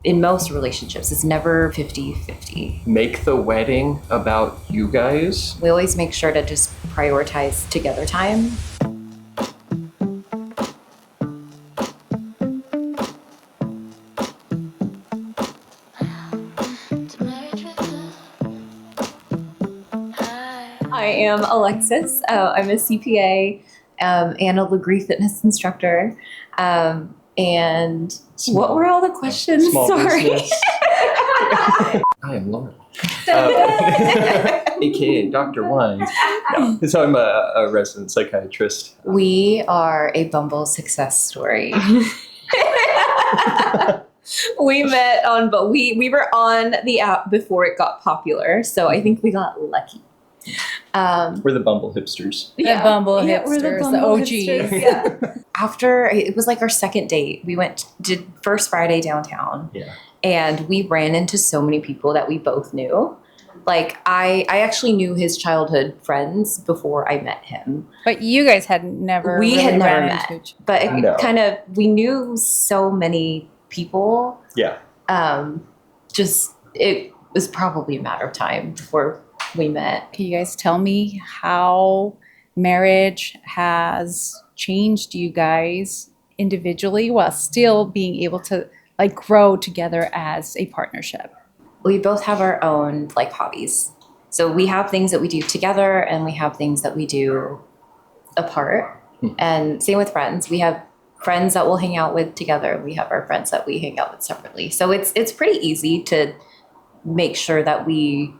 In most relationships, it's never 50-50. Make the wedding about you guys. We always make sure to just prioritize together time. I am Alexis. I'm a CPA and a Legree fitness instructor. And what were all the questions? Small Sorry. business. I am Lauren. AKA Dr. Wines. No, so I'm a resident psychiatrist. We are a Bumble success story. We met on, but we were on the app before it got popular, so I think we got lucky. We're the Bumble hipsters. We're the Bumble the OGs. hipsters, yeah. After, it was like our second date, we did First Friday downtown. Yeah. And we ran into so many people that we both knew. Like, I actually knew his childhood friends before I met him. But you guys had never We really had never ran met. into each But it No. kind of, we knew so many people. Yeah. It was probably a matter of time before we met. Can you guys tell me how marriage has changed you guys individually while still being able to like grow together as a partnership? We both have our own like hobbies. So we have things that we do together and we have things that we do apart. And same with friends. We have friends that we'll hang out with together. We have our friends that we hang out with separately. So it's pretty easy to make sure that we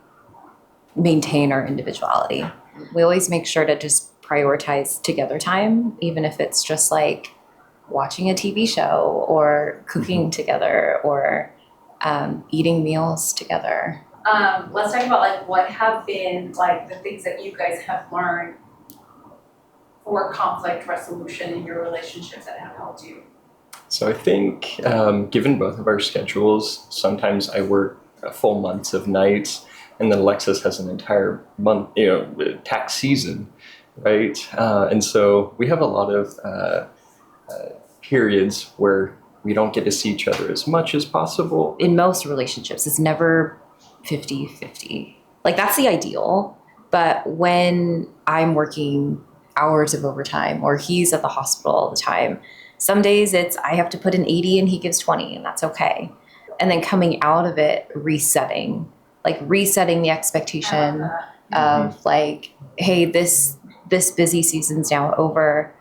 maintain our individuality. We always make sure to just prioritize together time, even if it's just like watching a TV show or cooking together or eating meals together. Let's talk about like what have been like the things that you guys have learned for conflict resolution in your relationships that have helped you. So I think, given both of our schedules, sometimes I work full months of nights, and then Alexis has an entire month, tax season, right? And so we have a lot of periods where we don't get to see each other as much as possible. In most relationships, it's never 50-50. Like, that's the ideal. But when I'm working hours of overtime or he's at the hospital all the time, some days I have to put in 80 and he gives 20, and that's okay. And then coming out of it, resetting the expectation of like, hey, this busy season's now over.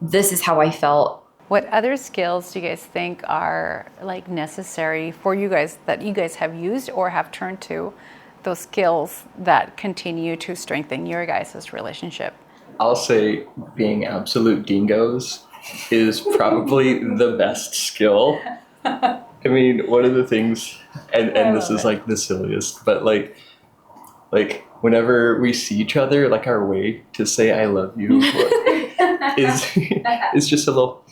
This is how I felt. What other skills do you guys think are like necessary for you guys that you guys have used or have turned to, those skills that continue to strengthen your guys' relationship? I'll say being absolute dingoes is probably the best skill. I mean, one of the things, and this is like the silliest, but like whenever we see each other, like our way to say I love you is just a little.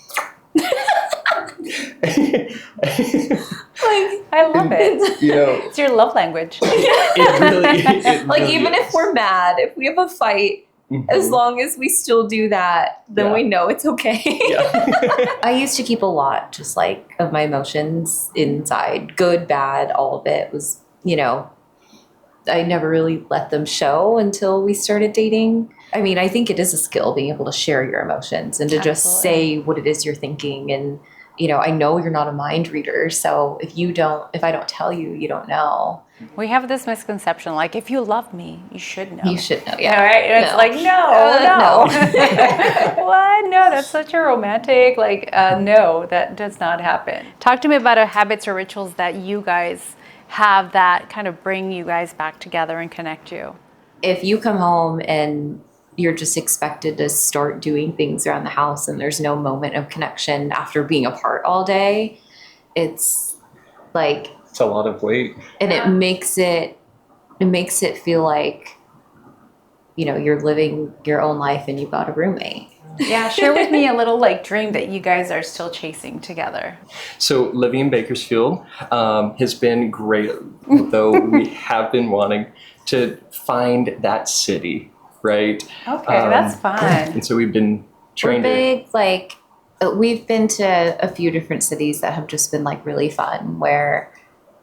I love it. You know, it's your love language. it really Even is. if we're mad, if we have a fight, as long as we still do that, then we know it's okay. Yeah. I used to keep a lot, just like, of my emotions inside. Good, bad, all of it was, I never really let them show until we started dating. I mean, I think it is a skill, being able to share your emotions and to just say what it is you're thinking. And, I know you're not a mind reader, so if I don't tell you, you don't know. We have this misconception, like, if you love me, you should know. You should know, yeah. All right? And it's like, no. What? No, that's such a romantic, no, that does not happen. Talk to me about habits or rituals that you guys have that kind of bring you guys back together and connect you. If you come home and you're just expected to start doing things around the house and there's no moment of connection after being apart all day, it's like, it's a lot of weight. And it makes it feel like, you're living your own life and you've got a roommate. Yeah, share with me a little dream that you guys are still chasing together. So living in Bakersfield has been great, though we have been wanting to find that city, right? Okay, that's fun. And so we've been trying We're big, We've been to a few different cities that have just been like really fun, where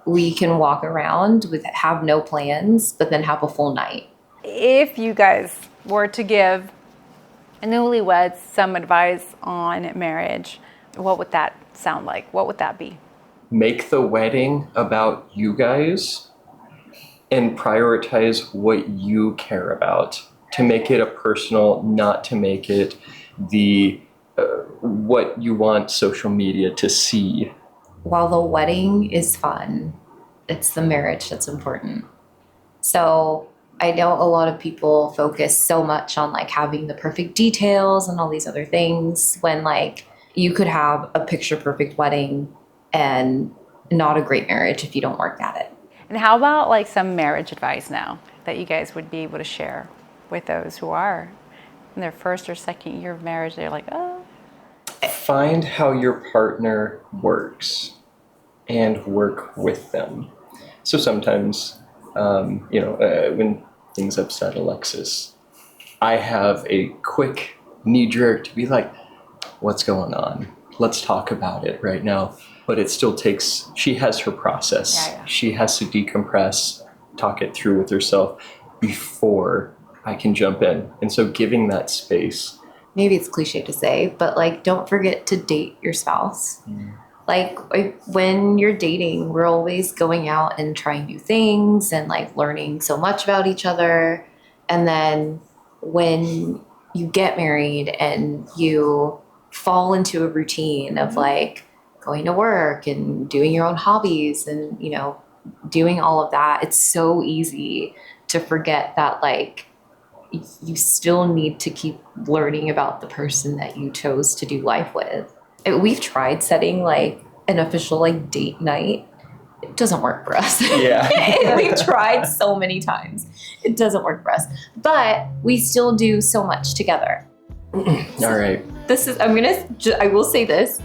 we can walk around with have no plans, but then have a full night. If you guys were to give newlyweds some advice on marriage, what would that sound like? What would that be? Make the wedding about you guys and prioritize what you care about, to make it a personal, not to make it the what you want social media to see. While the wedding is fun, it's the marriage that's important. So I know a lot of people focus so much on like having the perfect details and all these other things, when like you could have a picture perfect wedding and not a great marriage if you don't work at it. And how about like some marriage advice now that you guys would be able to share with those who are in their first or second year of marriage? They're like, oh. Find how your partner works and work with them. So sometimes, when things upset Alexis, I have a quick knee jerk to be like, what's going on? Let's talk about it right now. But it still takes, she has her process. Yeah. She has to decompress, talk it through with herself before I can jump in. And so giving that space. Maybe it's cliche to say, but like, don't forget to date your spouse. Like when you're dating, we're always going out and trying new things and like learning so much about each other. And then when you get married and you fall into a routine of like going to work and doing your own hobbies and, doing all of that, it's so easy to forget that like you still need to keep learning about the person that you chose to do life with. We've tried setting like an official like date night. It doesn't work for us. Yeah. We've tried so many times. It doesn't work for us. But we still do so much together. All right. I will say this.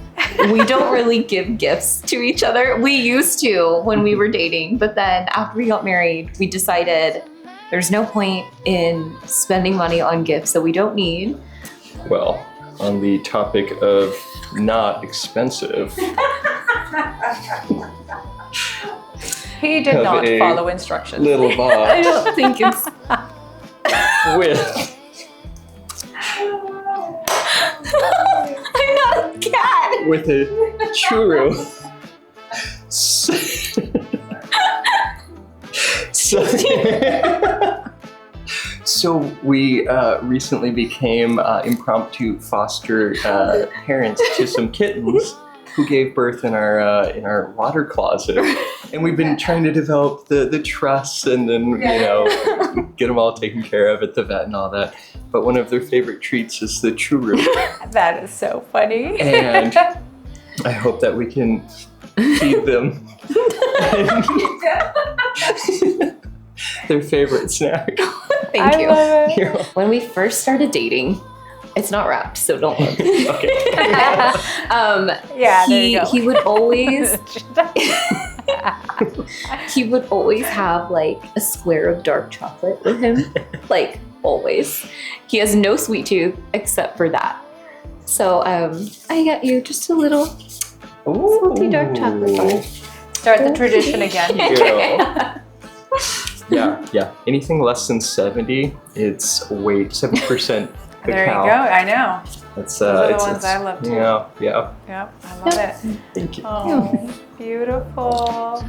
We don't really give gifts to each other. We used to when we were dating, but then after we got married, we decided there's no point in spending money on gifts that we don't need. Well, on the topic of not expensive, He did Have not a follow instructions. little I box don't think it's. with I'm not a cat. with a churro. So we recently became impromptu foster parents to some kittens who gave birth in our water closet, and we've been trying to develop the trust and then get them all taken care of at the vet and all that. But one of their favorite treats is the churro. That is so funny. And I hope that we can feed them their favorite snack. Thank you. love it. You're welcome. When we first started dating, it's not wrapped, so don't look. Okay. Yeah, there you go. He would always have like a square of dark chocolate with him, like always. He has no sweet tooth except for that. So I got you just a little salty dark chocolate bar. Start the tradition again. Yeah. Anything less than 70, it's weight 70% cacao. There you go. I know. That's Those are the it's, ones I love too. Yeah. Yep, I love it. Thank you. Oh, beautiful.